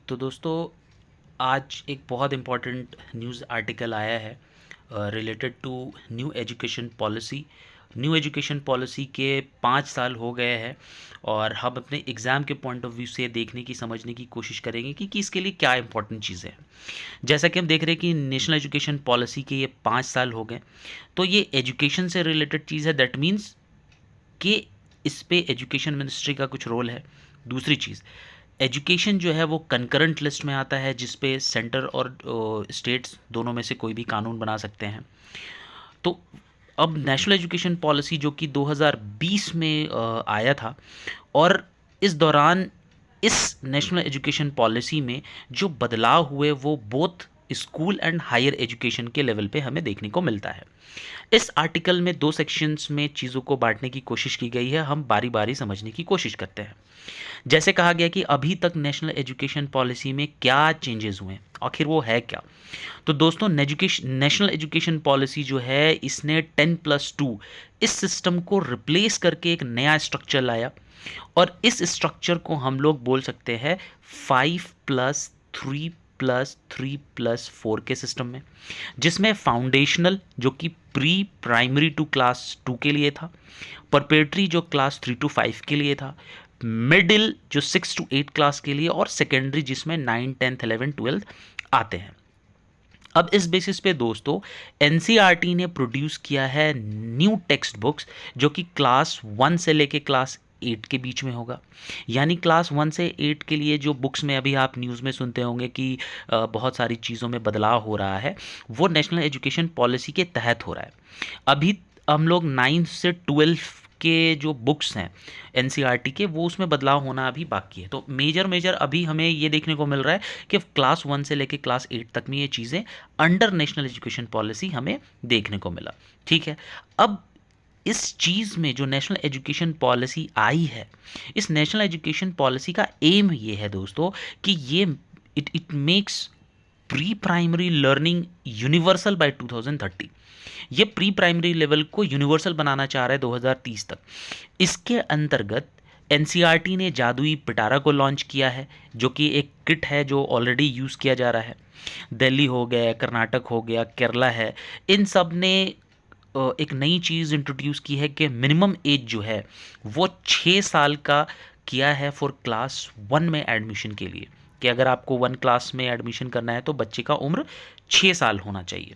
तो दोस्तों आज एक बहुत इम्पॉर्टेंट न्यूज़ आर्टिकल आया है related to new education policy के 5 साल हो गए हैं। और हम अपने एग्ज़ाम के पॉइंट ऑफ व्यू से देखने की समझने की कोशिश करेंगे कि इसके लिए क्या इंपॉर्टेंट चीज़ें हैं। जैसा कि हम देख रहे हैं कि नेशनल एजुकेशन पॉलिसी के ये 5 साल हो गए, तो ये एजुकेशन से रिलेटेड चीज़ है। दैट मीन्स कि इस पे एजुकेशन मिनिस्ट्री का कुछ रोल है। दूसरी चीज़, एजुकेशन जो है वो कंकरेंट लिस्ट में आता है, जिस पे सेंटर और स्टेट्स दोनों में से कोई भी कानून बना सकते हैं। तो अब नेशनल एजुकेशन पॉलिसी जो कि 2020 में आया था, और इस दौरान इस नेशनल एजुकेशन पॉलिसी में जो बदलाव हुए वो both school and higher education के लेवल पे हमें देखने को मिलता है। इस आर्टिकल में 2 सेक्शंस में चीज़ों को बांटने की कोशिश की गई है। हम बारी बारी समझने की कोशिश करते हैं। जैसे कहा गया कि अभी तक नेशनल एजुकेशन पॉलिसी में क्या चेंजेस हुए, आखिर वो है क्या। तो दोस्तों, नेशनल एजुकेशन पॉलिसी जो है इसने 10+2 इस सिस्टम को रिप्लेस करके एक नया स्ट्रक्चर लाया, और इस स्ट्रक्चर को हम लोग बोल सकते हैं 5+3+3+4 के सिस्टम में, जिसमें फाउंडेशनल जो कि प्री प्राइमरी टू क्लास 2 के लिए था, परपेट्री जो क्लास 3 to 5 के लिए था, मिडिल जो 6 to 8 क्लास के लिए, और सेकेंडरी जिसमें 9, 10, 11, 12 आते हैं। अब इस बेसिस पे दोस्तों एनसीईआरटी ने प्रोड्यूस किया है न्यू टेक्स्ट बुक्स, जो कि क्लास 1 से लेके क्लास 8 के बीच में होगा। यानी क्लास 1 से 8 के लिए जो बुक्स में अभी आप न्यूज़ में सुनते होंगे कि बहुत सारी चीज़ों में बदलाव हो रहा है, वो नेशनल एजुकेशन पॉलिसी के तहत हो रहा है। अभी हम लोग 9 से 12 के जो बुक्स हैं एनसीईआरटी के, वो उसमें बदलाव होना अभी बाकी है। तो मेजर अभी हमें ये देखने को मिल रहा है कि क्लास 1 से लेके क्लास 8 तक में ये चीज़ें अंडर नेशनल एजुकेशन पॉलिसी हमें देखने को मिला। ठीक है। अब इस चीज़ में जो नेशनल एजुकेशन पॉलिसी आई है, इस नेशनल एजुकेशन पॉलिसी का एम ये है दोस्तों कि ये it makes pre primary learning universal by 2030। ये प्री प्राइमरी लेवल को यूनिवर्सल बनाना चाह रहा है 2030 तक। इसके अंतर्गत एनसीईआरटी ने जादुई पिटारा को लॉन्च किया है, जो कि एक किट है जो ऑलरेडी यूज़ किया जा रहा है। दिल्ली हो गया, कर्नाटक हो गया, केरला है, इन सब ने एक नई चीज़ इंट्रोड्यूस की है कि मिनिमम एज जो है वो 6 साल का किया है फॉर क्लास 1 में एडमिशन के लिए, कि अगर आपको 1 क्लास में एडमिशन करना है तो बच्चे का उम्र 6 साल होना चाहिए।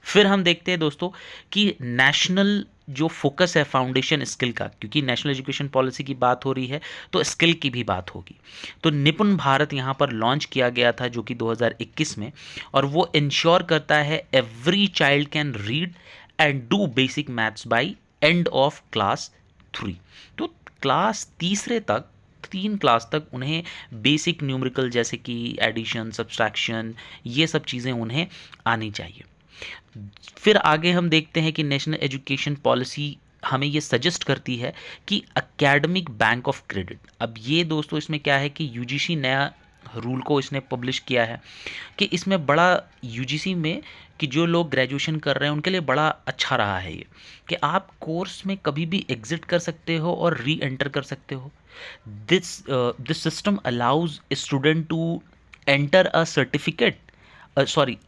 फिर हम देखते हैं दोस्तों कि नेशनल जो फोकस है फाउंडेशन स्किल का, क्योंकि नेशनल एजुकेशन पॉलिसी की बात हो रही है तो स्किल की भी बात होगी। तो निपुण भारत यहाँ पर लॉन्च किया गया था जो कि 2021 में, और वो इंश्योर करता है every child can read and do basic maths by end of class 3। तो क्लास तीसरे तक, 3 क्लास तक उन्हें बेसिक न्यूमेरिकल जैसे कि एडिशन, सब्सट्रैक्शन, ये सब चीज़ें उन्हें आनी चाहिए। फिर आगे हम देखते हैं कि नेशनल एजुकेशन पॉलिसी हमें ये सजेस्ट करती है कि एकेडमिक बैंक ऑफ क्रेडिट। अब ये दोस्तों इसमें क्या है कि यूजीसी नया रूल को इसने पब्लिश किया है कि इसमें बड़ा यूजीसी में कि जो लोग ग्रेजुएशन कर रहे हैं उनके लिए बड़ा अच्छा रहा है ये, कि आप कोर्स में कभी भी एग्जिट कर सकते हो और री एंटर कर सकते हो। This system allows student to enter a certificate sorry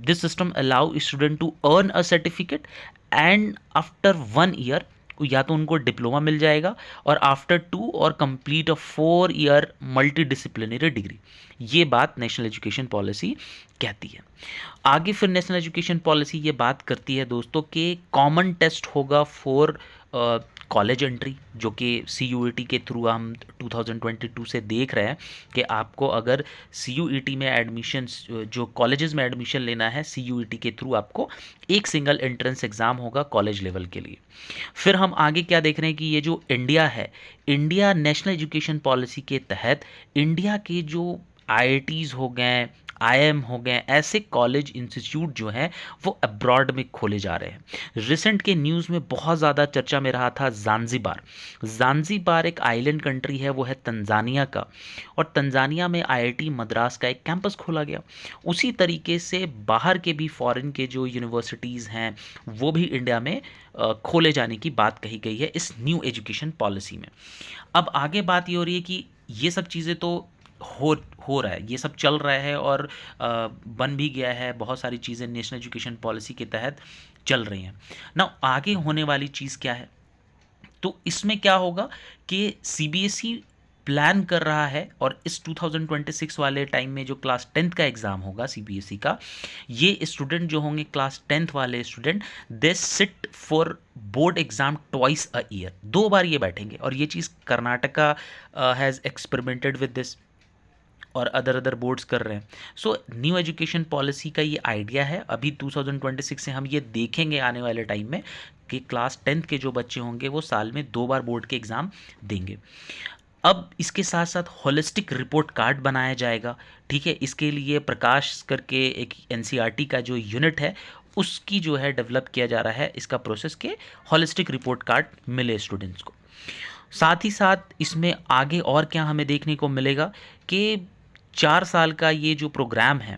this system allow student to earn a certificate, and after 1 year या तो उनको डिप्लोमा मिल जाएगा, और आफ्टर 2 और कंप्लीट अ 4 year मल्टी डिसिप्लिनरी डिग्री। ये बात नेशनल एजुकेशन पॉलिसी कहती है। आगे फिर नेशनल एजुकेशन पॉलिसी ये बात करती है दोस्तों कि कॉमन टेस्ट होगा फॉर कॉलेज एंट्री, जो कि CUET के थ्रू हम 2022 से देख रहे हैं कि आपको अगर CUET में एडमिशन, जो कॉलेजेस में एडमिशन लेना है CUET के थ्रू, आपको एक सिंगल एंट्रेंस एग्ज़ाम होगा कॉलेज लेवल के लिए। फिर हम आगे क्या देख रहे हैं कि ये जो इंडिया है, इंडिया नेशनल एजुकेशन पॉलिसी के तहत इंडिया के जो IITs हो गए, IIM हो गए, ऐसे कॉलेज इंस्टीट्यूट जो हैं वो अब्रॉड में खोले जा रहे हैं। रिसेंट के न्यूज़ में बहुत ज़्यादा चर्चा में रहा था ज़ांज़ीबार। ज़ांज़ीबार एक आइलैंड कंट्री है, वो है तंजानिया का, और तंजानिया में IIT मद्रास का एक कैंपस खोला गया। उसी तरीके से बाहर के भी फॉरेन के जो यूनिवर्सिटीज़ हैं वो भी इंडिया में खोले जाने की बात कही गई है इस न्यू एजुकेशन पॉलिसी में। अब आगे बात ये हो रही है कि ये सब चीज़ें तो हो हो रहा है, ये सब चल रहा है और बन भी गया है, बहुत सारी चीज़ें नेशनल एजुकेशन पॉलिसी के तहत चल रही हैं ना। आगे होने वाली चीज़ क्या है, तो इसमें क्या होगा कि सीबीएसई प्लान कर रहा है, और इस 2026 वाले टाइम में जो क्लास 10th का एग्ज़ाम होगा सीबीएसई का, ये स्टूडेंट जो होंगे क्लास 10th वाले student, they sit for board exam twice a year, 2 बार ये बैठेंगे। और ये चीज़ Karnataka has experimented with this, और अदर बोर्ड्स कर रहे हैं। सो न्यू एजुकेशन पॉलिसी का ये आइडिया है। अभी 2026 से हम ये देखेंगे आने वाले टाइम में कि क्लास 10th के जो बच्चे होंगे वो साल में 2 बार बोर्ड के एग्ज़ाम देंगे। अब इसके साथ साथ होलिस्टिक रिपोर्ट कार्ड बनाया जाएगा, ठीक है। इसके लिए प्रकाश करके एक एनसीईआरटी का जो यूनिट है उसकी जो है डेवलप किया जा रहा है इसका प्रोसेस के होलिस्टिक रिपोर्ट कार्ड मिले स्टूडेंट्स को। साथ ही साथ इसमें आगे और क्या हमें देखने को मिलेगा कि 4 साल का ये जो प्रोग्राम है,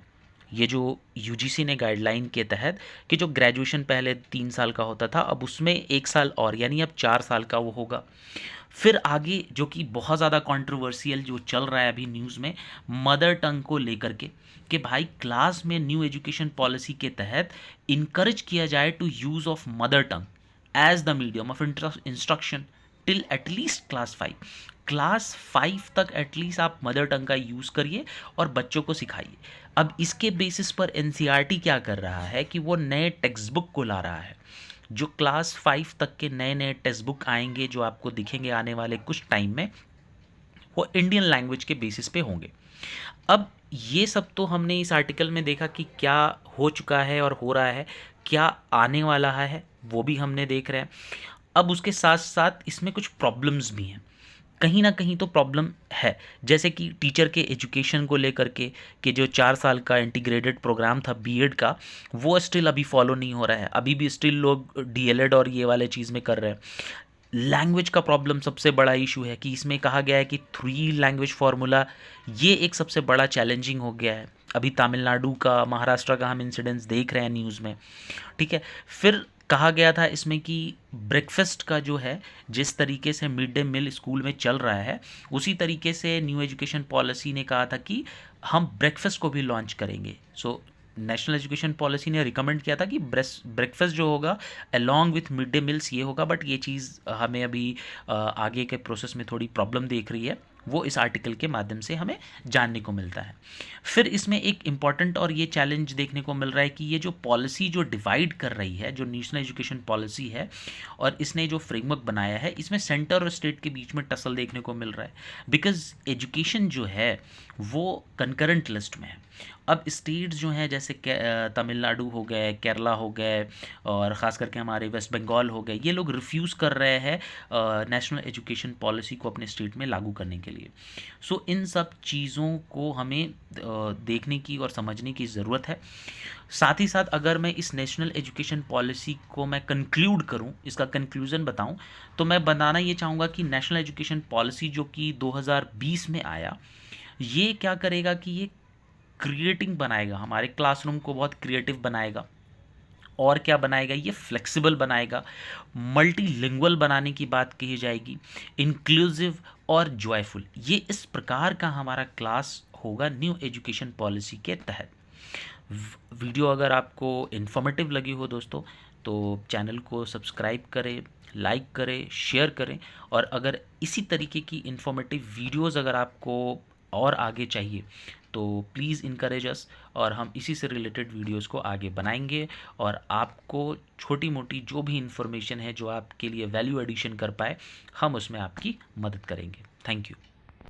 ये जो यूजीसी ने गाइडलाइन के तहत कि जो ग्रेजुएशन पहले 3 साल का होता था, अब उसमें 1 साल और, यानी अब 4 साल का वो होगा। फिर आगे जो कि बहुत ज़्यादा कंट्रोवर्शियल जो चल रहा है अभी न्यूज़ में, मदर टंग को लेकर के, कि भाई क्लास में न्यू एजुकेशन पॉलिसी के तहत इनकरेज किया जाए to use of mother tongue as the medium of instruction till at least class 5 तक एटलीस्ट आप मदर टंग का यूज़ करिए और बच्चों को सिखाइए। अब इसके बेसिस पर एनसीईआरटी क्या कर रहा है कि वो नए टेक्स्ट बुक को ला रहा है। जो क्लास 5 तक के नए नए टेक्स्ट बुक आएंगे जो आपको दिखेंगे आने वाले कुछ टाइम में, वो इंडियन लैंग्वेज के बेसिस पे होंगे। अब ये सब तो हमने इस आर्टिकल में देखा कि क्या हो चुका है और हो रहा है, क्या आने वाला है वो भी हमने देख रहे हैं। अब उसके साथ साथ इसमें कुछ प्रॉब्लम्स भी हैं, कहीं ना कहीं तो प्रॉब्लम है, जैसे कि टीचर के एजुकेशन को लेकर के कि जो 4 साल का इंटीग्रेटेड प्रोग्राम था बीएड का, वो स्टिल अभी फॉलो नहीं हो रहा है, अभी भी स्टिल लोग डीएलएड और ये वाले चीज़ में कर रहे हैं। लैंग्वेज का प्रॉब्लम सबसे बड़ा इशू है कि इसमें कहा गया है कि 3 लैंग्वेज फार्मूला, ये एक सबसे बड़ा चैलेंजिंग हो गया है। अभी तमिलनाडु का, महाराष्ट्र का हम इंसिडेंट्स देख रहे हैं न्यूज़ में, ठीक है। फिर कहा गया था इसमें कि ब्रेकफास्ट का जो है, जिस तरीके से मिड डे मील स्कूल में चल रहा है, उसी तरीके से न्यू एजुकेशन पॉलिसी ने कहा था कि हम ब्रेकफास्ट को भी लॉन्च करेंगे। सो नेशनल एजुकेशन पॉलिसी ने रिकमेंड किया था कि ब्रेकफास्ट जो होगा along with mid day meals ये होगा, बट ये चीज़ हमें अभी आगे के प्रोसेस में थोड़ी प्रॉब्लम देख रही है, वो इस आर्टिकल के माध्यम से हमें जानने को मिलता है। फिर इसमें एक इम्पॉर्टेंट और ये चैलेंज देखने को मिल रहा है कि ये जो पॉलिसी जो डिवाइड कर रही है, जो नेशनल एजुकेशन पॉलिसी है और इसने जो फ्रेमवर्क बनाया है, इसमें सेंटर और स्टेट के बीच में टसल देखने को मिल रहा है, बिकॉज एजुकेशन जो है वो कंकरेंट लिस्ट में है। अब स्टेट्स जो हैं जैसे तमिलनाडु हो गए, केरला हो गए, और ख़ास करके हमारे वेस्ट बंगाल हो गए, ये लोग रिफ्यूज़ कर रहे हैं नेशनल एजुकेशन पॉलिसी को अपने स्टेट में लागू करने के लिए। सो इन सब चीज़ों को हमें देखने की और समझने की ज़रूरत है। साथ ही साथ अगर मैं इस नेशनल एजुकेशन पॉलिसी को मैं कंक्लूड करूं, इसका कंक्लूज़न बताऊं, तो मैं बनाना ये चाहूँगा कि नेशनल एजुकेशन पॉलिसी जो कि 2020 में आया, ये क्या करेगा कि ये क्रिएटिंग बनाएगा, हमारे क्लासरूम को बहुत क्रिएटिव बनाएगा। और क्या बनाएगा, ये फ्लेक्सिबल बनाएगा, मल्टीलिंगुअल बनाने की बात कही जाएगी, इंक्लूसिव और जॉयफुल। ये इस प्रकार का हमारा क्लास होगा न्यू एजुकेशन पॉलिसी के तहत। वीडियो अगर आपको इन्फॉर्मेटिव लगी हो दोस्तों, तो चैनल को सब्सक्राइब करें, लाइक करें, शेयर करें, और अगर इसी तरीके की इन्फॉर्मेटिव वीडियोज़ अगर आपको और आगे चाहिए तो प्लीज़ इनकरेज अस, और हम इसी से रिलेटेड वीडियोस को आगे बनाएंगे और आपको छोटी मोटी जो भी इन्फॉर्मेशन है जो आपके लिए वैल्यू एडिशन कर पाए, हम उसमें आपकी मदद करेंगे। Thank you.